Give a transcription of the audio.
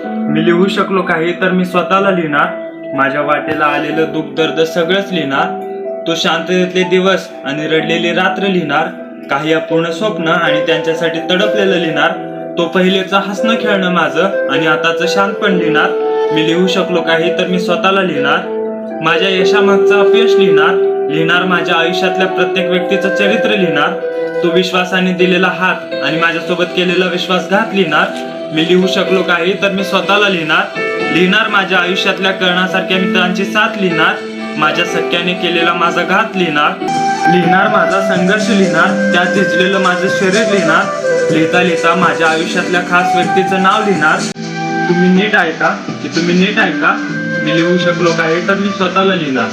मी लिहू शकलो काही तर मी स्वतःला लिहिणार. माझ्या वाटेला आलेलं दुःख दर्द सगळंच लिहिणार. तो शांततेतले दिवस आणि रडलेली रात्र लिहिणार. काही अपूर्ण स्वप्न आणि त्यांच्यासाठी तडपलेलं लिहिणार. तो पहिलेचं हसणं खेळणं माझं आणि आताचं शांतपण लिहिणार. मी लिहू शकलो काही तर मी स्वतःला लिहिणार. माझ्या यशामागचं अपयश लिहिणार माझ्या आयुष्यातल्या प्रत्येक व्यक्तीचं चरित्र लिहिणार. तो विश्वासाने दिलेला हात आणि माझ्यासोबत केलेला विश्वासघात लिहिणार. मी लिहू शकलो काही तर मी स्वतःला लिहिणार माझ्या आयुष्यातल्या कर्णासारख्या मित्रांची साथ लिहिणार. माझ्या सख्याने केलेला माझा घात लिहिणार माझा संघर्ष लिहिणार. त्यात झिजलेलं माझं शरीर लिहिणार. लिहिता लिहिता माझ्या आयुष्यातल्या खास व्यक्तीचं नाव लिहिणार. तुम्ही नीट ऐका. मी लिहू शकलो काही तर मी स्वतःला लिहिणार.